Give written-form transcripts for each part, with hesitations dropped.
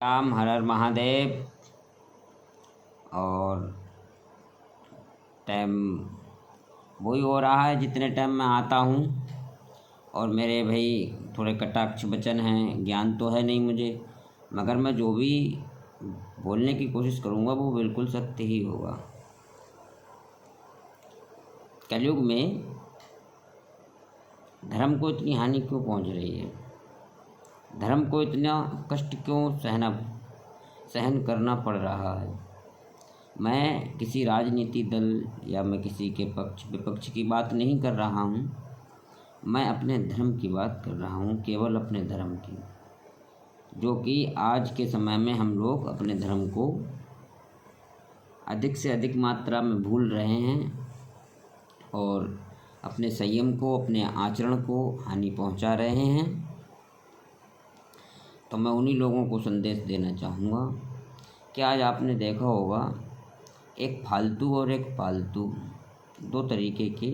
राम हर हर महादेव। और टाइम वही हो रहा है जितने टाइम में आता हूँ। और मेरे भाई थोड़े कटाक्ष वचन हैं, ज्ञान तो है नहीं मुझे, मगर मैं जो भी बोलने की कोशिश करूँगा वो बिल्कुल सत्य ही होगा। कलयुग में धर्म को इतनी हानि क्यों पहुँच रही है? धर्म को इतना कष्ट क्यों सहन करना पड़ रहा है? मैं किसी राजनीति दल या मैं किसी के पक्ष विपक्ष की बात नहीं कर रहा हूँ। मैं अपने धर्म की बात कर रहा हूँ, केवल अपने धर्म की, जो कि आज के समय में हम लोग अपने धर्म को अधिक से अधिक मात्रा में भूल रहे हैं और अपने संयम को, अपने आचरण को हानि पहुँचा रहे हैं। तो मैं उन्हीं लोगों को संदेश देना चाहूँगा कि आज आपने देखा होगा एक फालतू और एक पालतू दो तरीके के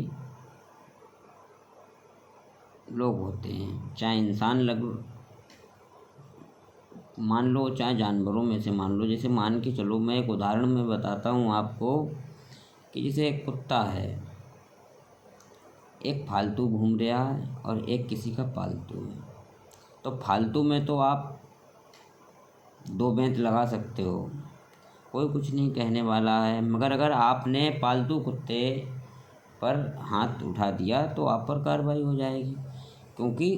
लोग होते हैं। चाहे इंसान मान लो, चाहे जानवरों में से मान लो। जैसे मान के चलो, मैं एक उदाहरण में बताता हूँ आपको कि जैसे एक कुत्ता है, एक फालतू घूम रहा है और एक किसी का पालतू है। तो फालतू में तो आप दो बेंत लगा सकते हो, कोई कुछ नहीं कहने वाला है, मगर अगर आपने पालतू कुत्ते पर हाथ उठा दिया तो आप पर कार्रवाई हो जाएगी, क्योंकि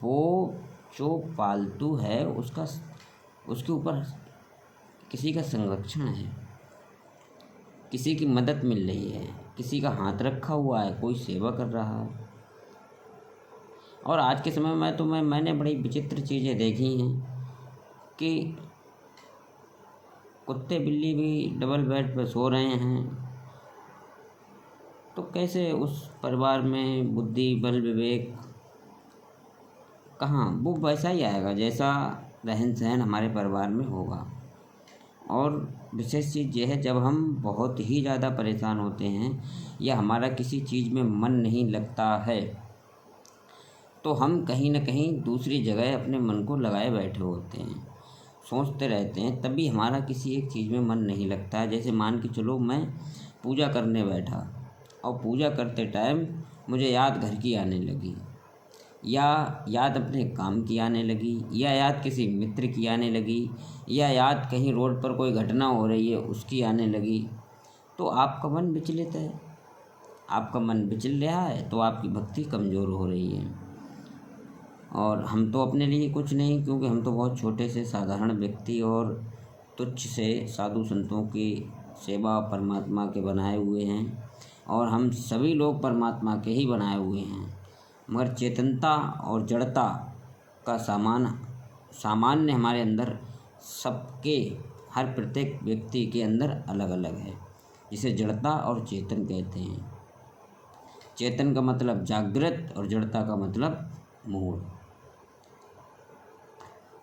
वो जो पालतू है उसके ऊपर किसी का संरक्षण है, किसी की मदद मिल रही है, किसी का हाथ रखा हुआ है, कोई सेवा कर रहा है। और आज के समय में तो मैंने बड़ी विचित्र चीज़ें देखी हैं कि कुत्ते बिल्ली भी डबल बेड पर सो रहे हैं। तो कैसे उस परिवार में बुद्धि, बल, विवेक कहाँ? वो वैसा ही आएगा जैसा रहन सहन हमारे परिवार में होगा। और विशेष चीज़ ये है, जब हम बहुत ही ज़्यादा परेशान होते हैं या हमारा किसी चीज़ में मन नहीं लगता है, तो हम कहीं न कहीं दूसरी जगह अपने मन को लगाए बैठे होते हैं, सोचते रहते हैं, तभी हमारा किसी एक चीज़ में मन नहीं लगता है। जैसे मान के चलो, मैं पूजा करने बैठा और पूजा करते टाइम मुझे याद घर की आने लगी, या याद अपने काम की आने लगी, या याद किसी मित्र की आने लगी, या याद कहीं रोड पर कोई घटना हो रही है उसकी आने लगी, तो आपका मन विचलित है। आपका मन विचल रहा है तो आपकी भक्ति कमज़ोर हो रही है। और हम तो अपने लिए कुछ नहीं, क्योंकि हम तो बहुत छोटे से साधारण व्यक्ति और तुच्छ से साधु संतों की सेवा परमात्मा के बनाए हुए हैं, और हम सभी लोग परमात्मा के ही बनाए हुए हैं। मगर चेतनता और जड़ता का सामान्य हमारे अंदर सबके, हर प्रत्येक व्यक्ति के अंदर अलग अलग है, जिसे जड़ता और चेतन कहते हैं। चेतन का मतलब जागृत और जड़ता का मतलब मूढ़।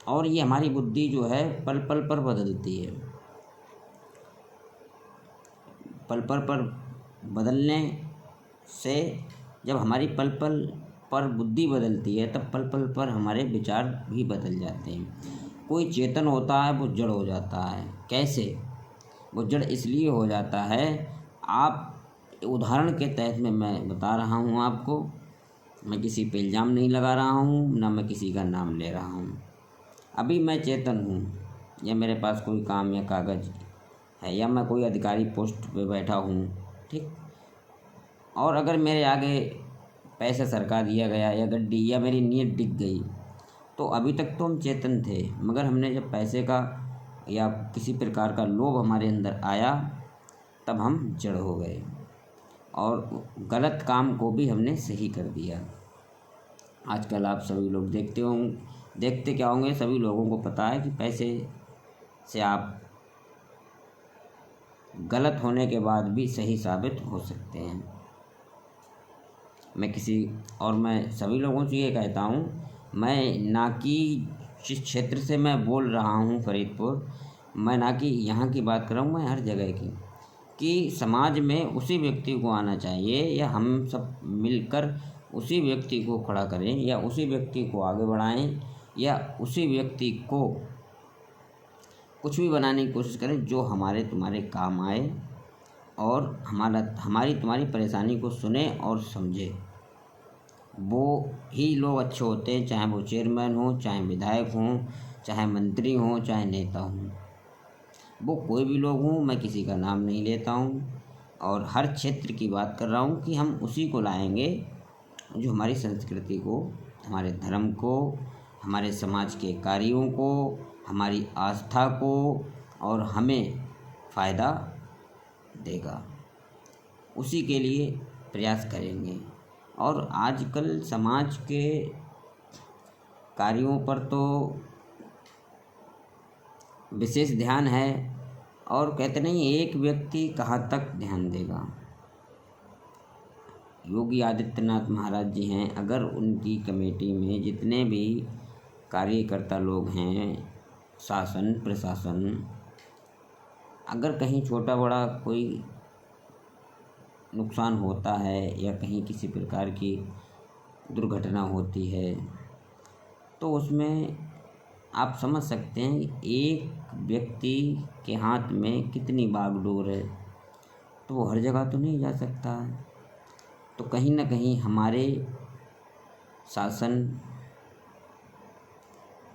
और ये हमारी बुद्धि जो है पल पल पर बदलती है। पल पल पर बदलने से, जब हमारी पल पल पर बुद्धि बदलती है, तब पल पल पर हमारे विचार भी बदल जाते हैं। कोई चेतन होता है वो जड़ हो जाता है। कैसे? वो जड़ इसलिए हो जाता है, आप उदाहरण के तहत में मैं बता रहा हूँ आपको। मैं किसी पे इल्ज़ाम नहीं लगा रहा हूँ, ना मैं किसी का नाम ले रहा हूँ। अभी मैं चेतन हूँ, या मेरे पास कोई काम या कागज़ है, या मैं कोई अधिकारी पोस्ट पे बैठा हूँ, ठीक। और अगर मेरे आगे पैसा सरका दिया गया, या गड्डी, या मेरी नीयत डिग गई, तो अभी तक तो हम चेतन थे, मगर हमने जब पैसे का या किसी प्रकार का लोभ हमारे अंदर आया, तब हम जड़ हो गए और गलत काम को भी हमने सही कर दिया। आजकल आप सभी लोग देखते क्या होंगे, सभी लोगों को पता है कि पैसे से आप गलत होने के बाद भी सही साबित हो सकते हैं। मैं सभी लोगों से ये कहता हूँ, मैं ना कि जिस क्षेत्र से मैं बोल रहा हूँ फरीदपुर, मैं ना कि यहाँ की बात कर रहा हूँ, मैं हर जगह की, कि समाज में उसी व्यक्ति को आना चाहिए, या हम सब मिलकर उसी व्यक्ति को खड़ा करें, या उसी व्यक्ति को आगे बढ़ाएं, या उसी व्यक्ति को कुछ भी बनाने की कोशिश करें जो हमारे तुम्हारे काम आए और हमारी तुम्हारी परेशानी को सुने और समझे। वो ही लोग अच्छे होते हैं, चाहे वो चेयरमैन हो, चाहे विधायक हों, चाहे मंत्री हों, चाहे नेता हों। वो कोई भी लोग हों, मैं किसी का नाम नहीं लेता हूँ और हर क्षेत्र की बात कर रहा हूँ कि हम उसी को लाएंगे जो हमारी संस्कृति को, हमारे धर्म को, हमारे समाज के कार्यों को, हमारी आस्था को और हमें फ़ायदा देगा। उसी के लिए प्रयास करेंगे। और आजकल समाज के कार्यों पर तो विशेष ध्यान है और कहते नहीं, एक व्यक्ति कहाँ तक ध्यान देगा। योगी आदित्यनाथ महाराज जी हैं, अगर उनकी कमेटी में जितने भी कार्यकर्ता लोग हैं, शासन प्रशासन, अगर कहीं छोटा बड़ा कोई नुकसान होता है या कहीं किसी प्रकार की दुर्घटना होती है तो उसमें आप समझ सकते हैं एक व्यक्ति के हाथ में कितनी बागडोर है, तो वो हर जगह तो नहीं जा सकता है। तो कहीं ना कहीं हमारे शासन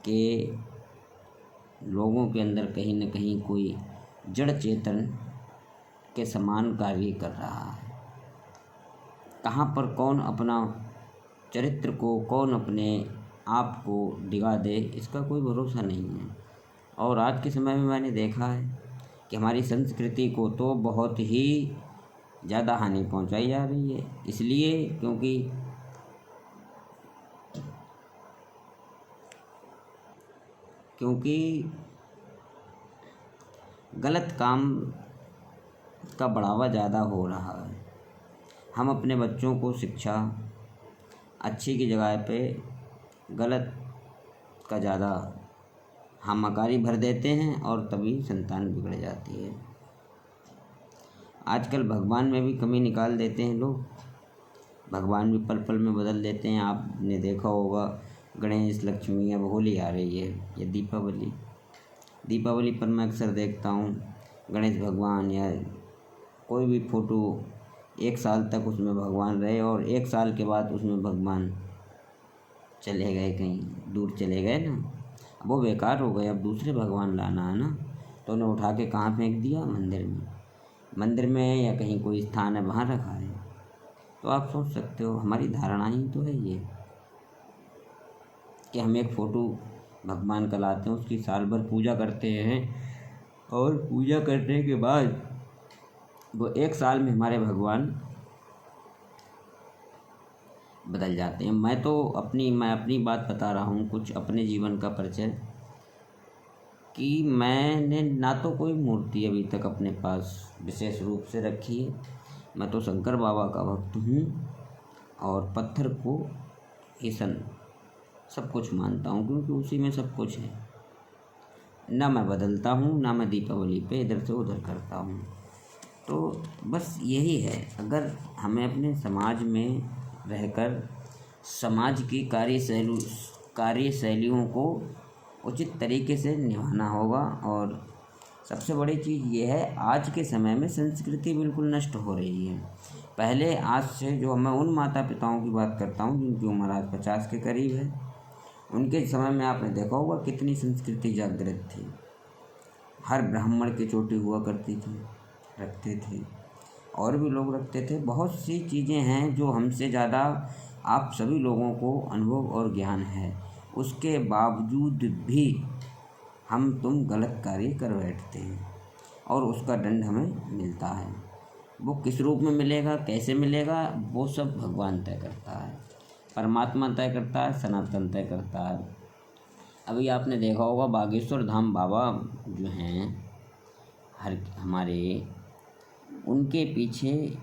के लोगों के अंदर कहीं ना कहीं कोई जड़ चेतन के समान कार्य कर रहा है। कहाँ पर कौन अपना चरित्र को, कौन अपने आप को डिगा दे, इसका कोई भरोसा नहीं है। और आज के समय में मैंने देखा है कि हमारी संस्कृति को तो बहुत ही ज़्यादा हानि पहुंचाई जा रही है। इसलिए क्योंकि गलत काम का बढ़ावा ज़्यादा हो रहा है। हम अपने बच्चों को शिक्षा अच्छी की जगह पे गलत का ज़्यादा हामाकारी भर देते हैं और तभी संतान बिगड़ जाती है। आजकल भगवान में भी कमी निकाल देते हैं लोग, भगवान भी पल पल में बदल देते हैं। आपने देखा होगा गणेश, लक्ष्मी, अब होली आ रही है या दीपावली पर मैं अक्सर देखता हूँ गणेश भगवान या कोई भी फ़ोटो 1 साल तक उसमें भगवान रहे और 1 साल के बाद उसमें भगवान चले गए, कहीं दूर चले गए ना, अब वो बेकार हो गए। अब दूसरे भगवान लाना है ना, तो उन्हें उठा के कहाँ फेंक दिया, मंदिर में या कहीं कोई स्थान है वहाँ रखा है। तो आप सोच सकते हो हमारी धारणा ही तो है ये कि हम एक फ़ोटो भगवान का लाते हैं, उसकी साल भर पूजा करते हैं और पूजा करने के बाद वो 1 साल में हमारे भगवान बदल जाते हैं। मैं अपनी बात बता रहा हूँ, कुछ अपने जीवन का परिचय, कि मैंने ना तो कोई मूर्ति अभी तक अपने पास विशेष रूप से रखी है। मैं तो शंकर बाबा का भक्त हूँ और पत्थर को ही सब कुछ मानता हूँ, क्योंकि उसी में सब कुछ है। ना मैं बदलता हूँ, ना मैं दीपावली पे इधर से उधर करता हूँ। तो बस यही है, अगर हमें अपने समाज में रहकर समाज की कार्यशैलियों को उचित तरीके से निभाना होगा। और सबसे बड़ी चीज़ ये है, आज के समय में संस्कृति बिल्कुल नष्ट हो रही है। पहले आज से जो मैं उन माता पिताओं की बात करता हूँ जिनकी उम्र आज 50 के करीब है, उनके समय में आपने देखा होगा कितनी संस्कृति जागृत थी। हर ब्राह्मण की चोटी हुआ करती थी, रखते थे, और भी लोग रखते थे। बहुत सी चीज़ें हैं जो हमसे ज़्यादा आप सभी लोगों को अनुभव और ज्ञान है, उसके बावजूद भी हम तुम गलत कार्य कर बैठते हैं और उसका दंड हमें मिलता है। वो किस रूप में मिलेगा, कैसे मिलेगा, वो सब भगवान तय करता है, परमात्मा तय करता है, सनातन तय करता है। अभी आपने देखा होगा बागेश्वर धाम बाबा जो हैं हमारे, उनके पीछे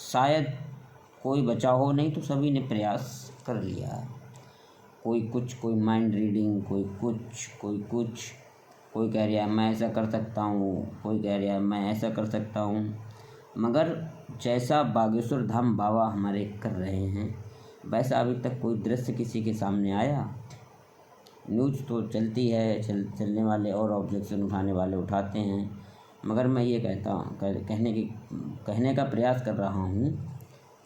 शायद कोई बचा हो, नहीं तो सभी ने प्रयास कर लिया है। कोई माइंड रीडिंग, कोई कह रहा है मैं ऐसा कर सकता हूँ, कोई कह रहा है मैं ऐसा कर सकता हूँ। मगर जैसा बागेश्वर धाम बाबा हमारे कर रहे हैं, वैसा अभी तक कोई दृश्य किसी के सामने आया न्यूज़ तो चलती है, चलने वाले और ऑब्जेक्शन उठाने वाले उठाते हैं, मगर मैं ये कहने का प्रयास कर रहा हूँ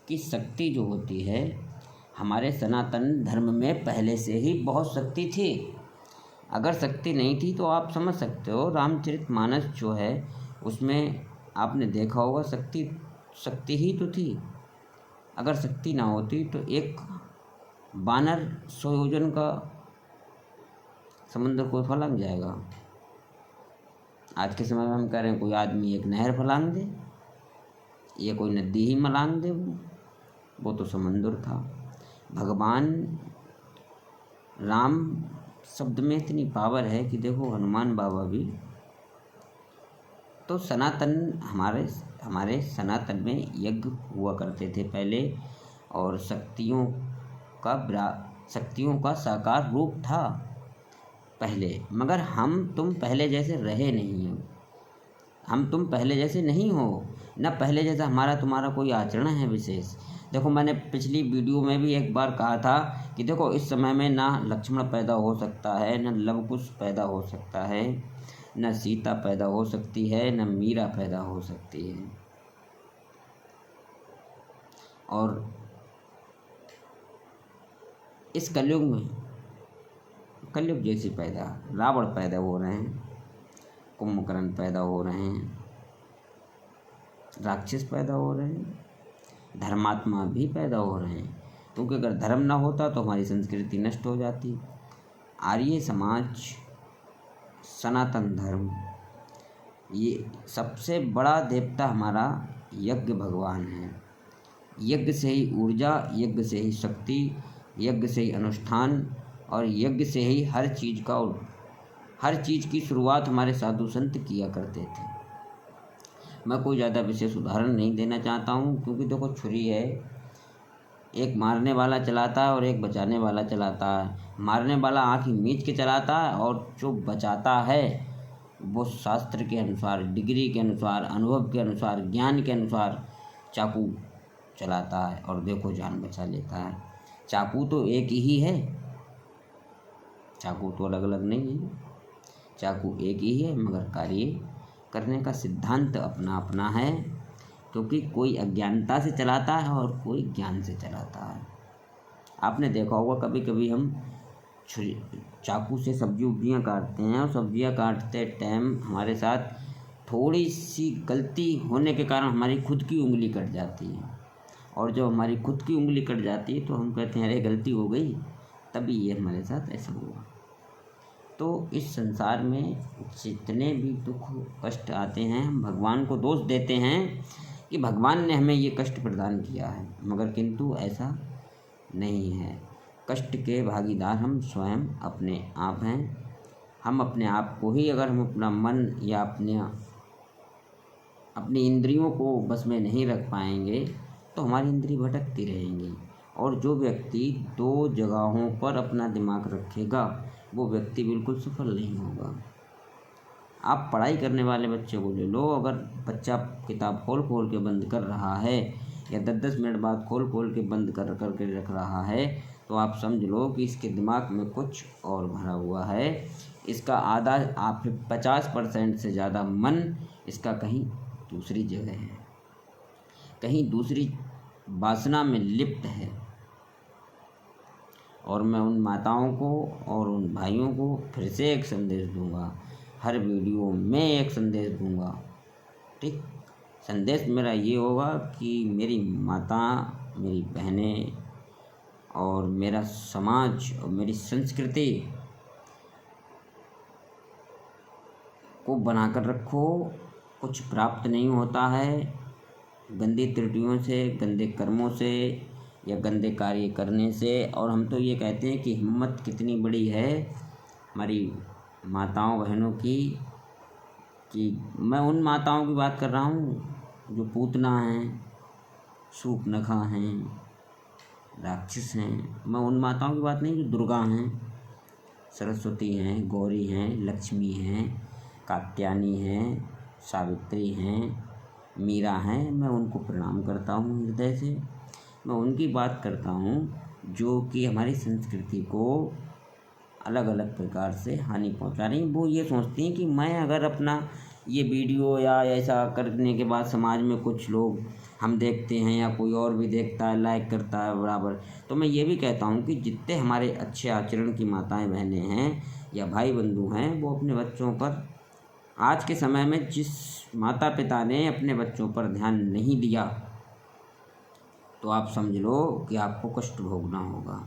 कि शक्ति जो होती है हमारे सनातन धर्म में पहले से ही बहुत शक्ति थी। अगर शक्ति नहीं थी तो आप समझ सकते हो, रामचरितमानस जो है उसमें आपने देखा होगा शक्ति ही तो थी। अगर शक्ति ना होती तो एक बानर 100 योजन का समुद्र को फलांग जाएगा। आज के समय में हम कह रहे हैं कोई आदमी एक नहर फलांग दे या कोई नदी ही मलांग दे, वो तो समुद्र था। भगवान राम शब्द में इतनी पावर है कि देखो हनुमान बाबा भी तो हमारे सनातन में यज्ञ हुआ करते थे पहले, और शक्तियों का साकार रूप था पहले, मगर हम तुम पहले जैसे रहे नहीं हो। हम तुम पहले जैसे नहीं हो, न पहले जैसा हमारा तुम्हारा कोई आचरण है विशेष। देखो मैंने पिछली वीडियो में भी एक बार कहा था कि देखो इस समय में ना लक्ष्मण पैदा हो सकता है, न लव कुश पैदा हो सकता है, न सीता पैदा हो सकती है, न मीरा पैदा हो सकती है। और इस कलयुग जैसी रावण पैदा हो रहे हैं, कुंभकर्ण पैदा हो रहे हैं, राक्षस पैदा हो रहे हैं, धर्मात्मा भी पैदा हो रहे हैं, क्योंकि अगर धर्म ना होता तो हमारी संस्कृति नष्ट हो जाती। आर्य समाज, सनातन धर्म, ये सबसे बड़ा देवता हमारा यज्ञ भगवान है। यज्ञ से ही ऊर्जा, यज्ञ से ही शक्ति, यज्ञ से ही अनुष्ठान, और यज्ञ से ही हर चीज़ की शुरुआत हमारे साधु संत किया करते थे। मैं कोई ज़्यादा विशेष उदाहरण नहीं देना चाहता हूँ, क्योंकि देखो छुरी है, एक मारने वाला चलाता है और एक बचाने वाला चलाता है। मारने वाला आँख मीच के चलाता है, और जो बचाता है वो शास्त्र के अनुसार, डिग्री के अनुसार, अनुभव के अनुसार, ज्ञान के अनुसार चाकू चलाता है, और देखो जान बचा लेता है। चाकू तो एक ही है, चाकू तो अलग अलग नहीं है, चाकू एक ही है, मगर कार्य करने का सिद्धांत अपना अपना है, क्योंकि कोई अज्ञानता से चलाता है और कोई ज्ञान से चलाता है। आपने देखा होगा कभी कभी हम चाकू से सब्जियां काटते हैं, और सब्जियां काटते टाइम हमारे साथ थोड़ी सी गलती होने के कारण हमारी खुद की उंगली कट जाती है, और जब हमारी खुद की उंगली कट जाती है तो हम कहते हैं अरे गलती हो गई, तभी ये हमारे साथ ऐसा हुआ। तो इस संसार में जितने भी दुख कष्ट आते हैं, हम भगवान को दोष देते हैं कि भगवान ने हमें ये कष्ट प्रदान किया है, मगर किंतु ऐसा नहीं है। कष्ट के भागीदार हम स्वयं अपने आप हैं। हम अपने आप को ही, अगर हम अपना मन या अपनी इंद्रियों को बस में नहीं रख पाएंगे तो हमारी इंद्रिय भटकती रहेंगी। और जो व्यक्ति 2 जगहों पर अपना दिमाग रखेगा वो व्यक्ति बिल्कुल सफल नहीं होगा। आप पढ़ाई करने वाले बच्चे को ले लो, अगर बच्चा किताब खोल के बंद कर रहा है, या 10-10 मिनट बाद खोल के बंद कर के रख रहा है, तो आप समझ लो कि इसके दिमाग में कुछ और भरा हुआ है। इसका आधा 50% से ज़्यादा मन इसका कहीं दूसरी जगह है, कहीं दूसरी वासना में लिप्त है। और मैं उन माताओं को और उन भाइयों को फिर से एक संदेश दूंगा, हर वीडियो में एक संदेश दूंगा, ठीक। संदेश मेरा ये होगा कि मेरी माता, मेरी बहनें और मेरा समाज और मेरी संस्कृति को बनाकर रखो। कुछ प्राप्त नहीं होता है गंदी त्रुटियों से, गंदे कर्मों से या गंदे कार्य करने से। और हम तो ये कहते हैं कि हिम्मत कितनी बड़ी है हमारी माताओं बहनों की, कि मैं उन माताओं की बात कर रहा हूँ जो पूतना हैं, शूर्पणखा हैं, राक्षस हैं। मैं उन माताओं की बात नहीं जो दुर्गा हैं, सरस्वती हैं, गौरी हैं, लक्ष्मी हैं, कात्यायनी हैं, सावित्री हैं, मीरा हैं। मैं उनको प्रणाम करता हूँ हृदय से। मैं उनकी बात करता हूँ जो कि हमारी संस्कृति को अलग अलग प्रकार से हानि पहुंचा रही हैं। वो ये सोचती हैं कि मैं अगर अपना ये वीडियो या ऐसा करने के बाद समाज में कुछ लोग हम देखते हैं या कोई और भी देखता है, लाइक करता है बराबर, तो मैं ये भी कहता हूँ कि जितने हमारे अच्छे आचरण की माताएं बहनें हैं या भाई बंधु हैं, वो अपने बच्चों पर, आज के समय में जिस माता पिता ने अपने बच्चों पर ध्यान नहीं दिया, तो आप समझ लो कि आपको कष्ट भोगना होगा,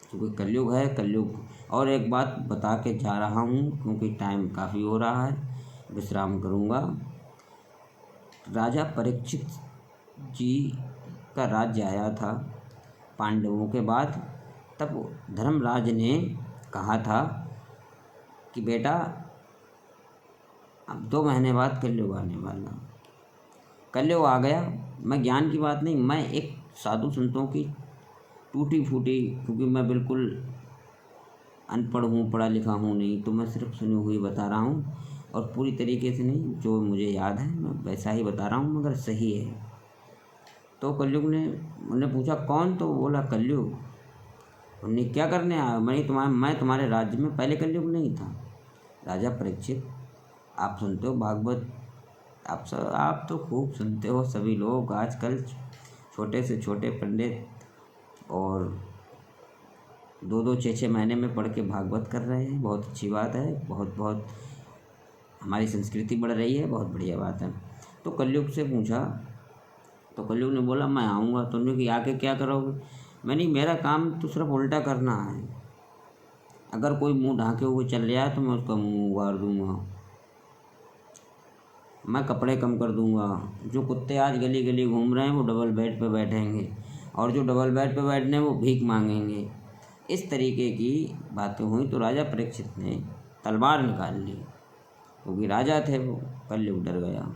क्योंकि कलयुग है। कलयुग। और एक बात बता के जा रहा हूँ, क्योंकि टाइम काफ़ी हो रहा है, विश्राम करूँगा। राजा परीक्षित जी का राज्य आया था पांडवों के बाद। तब धर्मराज ने कहा था कि बेटा अब 2 महीने बाद कलयुग आने वाला। कलयुग आ गया। मैं ज्ञान की बात नहीं, मैं एक साधु संतों की टूटी फूटी, क्योंकि मैं बिल्कुल अनपढ़ हूँ, पढ़ा लिखा हूँ नहीं, तो मैं सिर्फ सुनी हुई बता रहा हूँ और पूरी तरीके से नहीं, जो मुझे याद है मैं वैसा ही बता रहा हूँ, मगर सही है। तो कलयुग ने उन्हें पूछा कौन, तो बोला कलयुग। उन्होंने क्या करने आया? मैं तुम्हारे राज्य में पहले कलयुग नहीं था। राजा परीक्षित, आप सुनते हो भागवत, आप तो खूब सुनते हो। सभी लोग आजकल छोटे से छोटे पंडित और 2-2 6-6 महीने में पढ़ के भागवत कर रहे हैं। बहुत अच्छी बात है, बहुत बहुत हमारी संस्कृति बढ़ रही है, बहुत बढ़िया बात है। तो कलयुग से पूछा, तो कलयुग ने बोला मैं आऊँगा। तो उन्होंने कि आके क्या करोगे? मैंने मेरा काम तो सिर्फ उल्टा करना है। अगर कोई मुंह ढाके हुए चल रहा है तो मैं उसका मुंह उगाड़ दूंगा, मैं कपड़े कम कर दूंगा। जो कुत्ते आज गली गली घूम रहे हैं वो डबल बेड पे बैठेंगे, और जो डबल बेड पे बैठने वो भीख मांगेंगे। इस तरीके की बातें हुई तो राजा परीक्षित ने तलवार निकाल ली, क्योंकि राजा थे वो। कलयुग डर गया,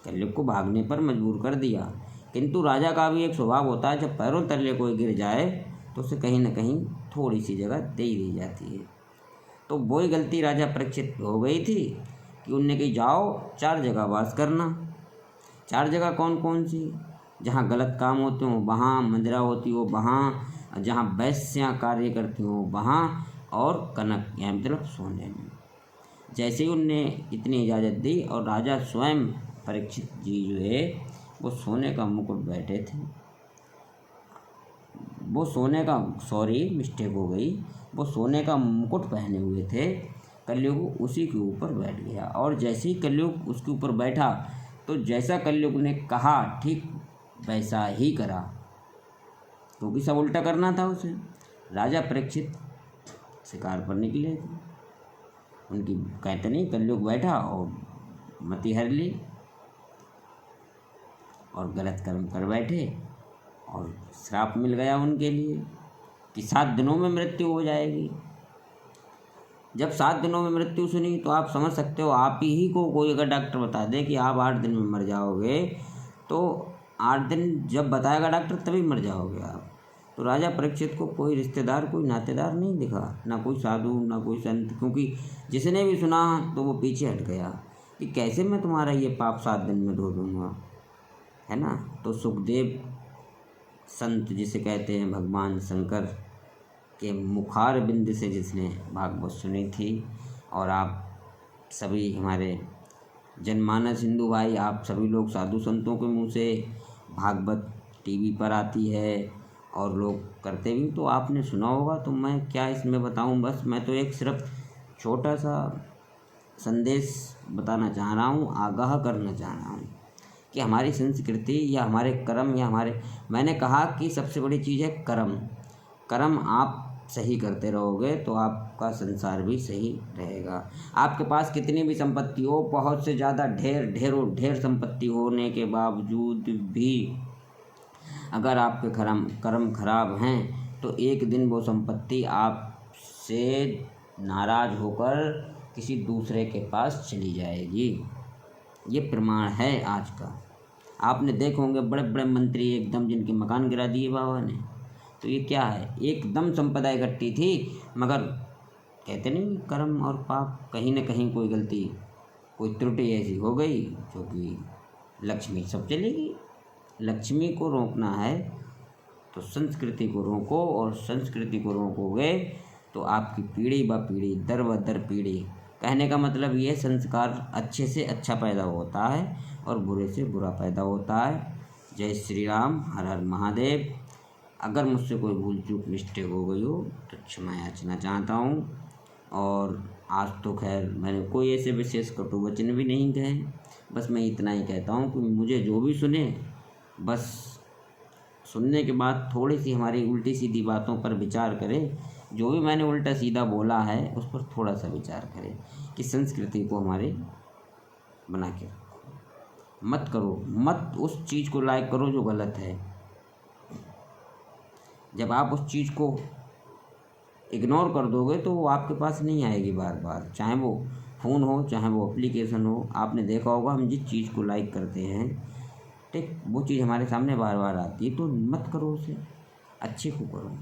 कलयुग को भागने पर मजबूर कर दिया। किंतु राजा का भी एक स्वभाव होता है, जब पैरों तले कोई गिर जाए तो उसे कहीं ना कहीं थोड़ी सी जगह दे ही दी जाती है। तो वही गलती राजा परीक्षित हो गई थी कि उनने कही जाओ 4 जगह वास करना। 4 जगह कौन कौन सी? जहाँ गलत काम होते हों वहाँ, मंजरा होती हो वहाँ, जहाँ वैश्याँ कार्य करती हों वहाँ, और कनक यानी मतलब सोने में। जैसे ही उनने इतनी इजाज़त दी और राजा स्वयं परीक्षित जी जो है वो सोने का मुकुट बैठे थे, वो सोने का, सॉरी मिस्टेक हो गई, वो सोने का मुकुट पहने हुए थे। कलयुग उसी के ऊपर बैठ गया, और जैसे ही कलयुग उसके ऊपर बैठा तो जैसा कलयुग ने कहा ठीक वैसा ही करा, क्योंकि सब उल्टा करना था उसे। राजा परीक्षित शिकार पर निकले थे, उनकी कहते नहीं कलयुग बैठा और मति हर ली और गलत कर्म कर बैठे, और श्राप मिल गया उनके लिए कि 7 दिनों में मृत्यु हो जाएगी। जब 7 दिनों में मृत्यु सुनी तो आप समझ सकते हो, आप ही को कोई अगर डॉक्टर बता दे कि आप 8 दिन में मर जाओगे, तो 8 दिन जब बताएगा डॉक्टर तभी मर जाओगे आप। तो राजा परीक्षित को कोई रिश्तेदार, कोई नातेदार नहीं दिखा, ना कोई साधु ना कोई संत, क्योंकि जिसने भी सुना तो वो पीछे हट गया कि कैसे मैं तुम्हारा ये पाप 7 दिन में धो दूँगा, है ना। तो सुखदेव संत जिसे कहते हैं भगवान शंकर के मुखार बिंद से जिसने भागवत सुनी थी, और आप सभी हमारे जनमानस हिंदू भाई, आप सभी लोग साधु संतों के मुंह से भागवत टीवी पर आती है और लोग करते भी, तो आपने सुना होगा। तो मैं क्या इसमें बताऊं, बस मैं तो एक सिर्फ छोटा सा संदेश बताना चाह रहा हूं, आगाह करना चाह रहा हूं कि हमारी संस्कृति या हमारे कर्म या हमारे, मैंने कहा कि सबसे बड़ी चीज़ है कर्म। कर्म आप सही करते रहोगे तो आपका संसार भी सही रहेगा। आपके पास कितनी भी संपत्ति हो, बहुत से ज़्यादा ढेर संपत्ति होने के बावजूद भी अगर आपके कर्म खराब हैं तो एक दिन वो संपत्ति आपसे नाराज़ होकर किसी दूसरे के पास चली जाएगी। ये प्रमाण है आज का। आपने देखे होंगे बड़े बड़े मंत्री एकदम जिनके मकान गिरा दिए बाबा ने, तो ये क्या है, एकदम संपदा इकट्ठी थी, मगर कहते नहीं कर्म और पाप, कहीं न कहीं कोई गलती, कोई त्रुटि ऐसी हो गई जो कि लक्ष्मी सब चली गई। लक्ष्मी को रोकना है तो संस्कृति को रोको, और संस्कृति को रोकोगे तो आपकी पीढ़ी ब पीढ़ी, दर ब दर पीढ़ी, कहने का मतलब ये संस्कार अच्छे से अच्छा पैदा होता है और बुरे से बुरा पैदा होता है। जय श्री राम, हर हर महादेव। अगर मुझसे कोई भूल चूक मिस्टेक हो गई हो तो क्षमा याचना चाहता हूँ। और आज तो खैर मैंने कोई ऐसे विशेष कटु वचन भी नहीं कहे, बस मैं इतना ही कहता हूँ कि मुझे जो भी सुने, बस सुनने के बाद थोड़ी सी हमारी उल्टी सीधी बातों पर विचार करें। जो भी मैंने उल्टा सीधा बोला है उस पर थोड़ा सा विचार करें कि संस्कृति को हमारे बना के रखो। मत करो, मत उस चीज़ को लाइक करो जो गलत है। जब आप उस चीज़ को इग्नोर कर दोगे तो वो आपके पास नहीं आएगी बार बार, चाहे वो फ़ोन हो चाहे वो एप्लीकेशन हो। आपने देखा होगा हम जिस चीज़ को लाइक करते हैं, ठीक, वो चीज़ हमारे सामने बार बार आती है। तो मत करो उसे, अच्छे को करो।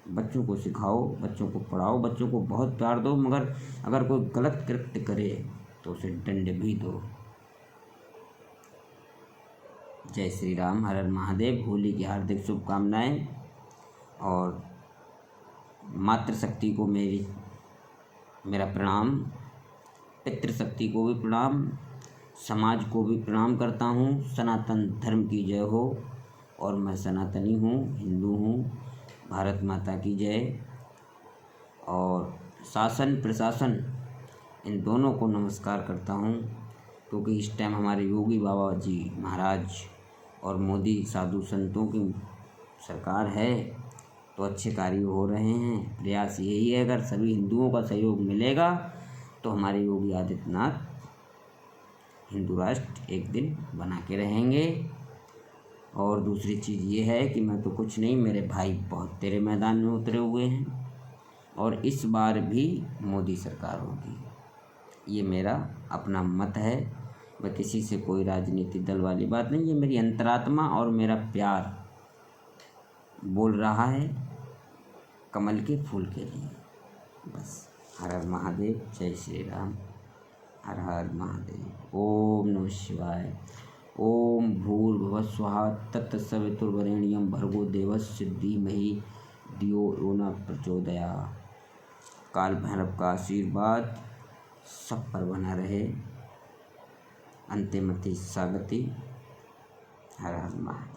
बच्चों को सिखाओ, बच्चों को पढ़ाओ, बच्चों को बहुत प्यार दो, मगर अगर कोई गलत कृत्य करे तो उसे दंड भी दो। जय श्री राम, हर हर महादेव। होली की हार्दिक शुभकामनाएं। और मातृशक्ति को मेरा प्रणाम, पितृशक्ति को भी प्रणाम, समाज को भी प्रणाम करता हूँ। सनातन धर्म की जय हो। और मैं सनातनी हूँ, हिंदू हूँ। भारत माता की जय। और शासन प्रशासन इन दोनों को नमस्कार करता हूँ, क्योंकि इस टाइम हमारे योगी बाबा जी महाराज और मोदी साधु संतों की सरकार है, तो अच्छे कार्य हो रहे हैं। प्रयास यही है, अगर सभी हिंदुओं का सहयोग मिलेगा तो हमारे योगी आदित्यनाथ हिंदू राष्ट्र एक दिन बना के रहेंगे। और दूसरी चीज़ ये है कि मैं तो कुछ नहीं, मेरे भाई बहुत तेरे मैदान में उतरे हुए हैं, और इस बार भी मोदी सरकार होगी। ये मेरा अपना मत है। मैं किसी से कोई राजनीतिक दल वाली बात नहीं, ये मेरी अंतरात्मा और मेरा प्यार बोल रहा है कमल के फूल के लिए। बस। हर हर महादेव। जय श्री राम, हर हर महादेव। ओम नमः शिवाय। ओम भूर्भुवः स्वः तत्सवितुर्वरेण्यं भर्गो देवस्य धीमहि धियो यो न प्रचोदयात्। काल भैरव का आशीर्वाद सब पर बना रहे। अंतिमति स्वागति। हर हर महादेव।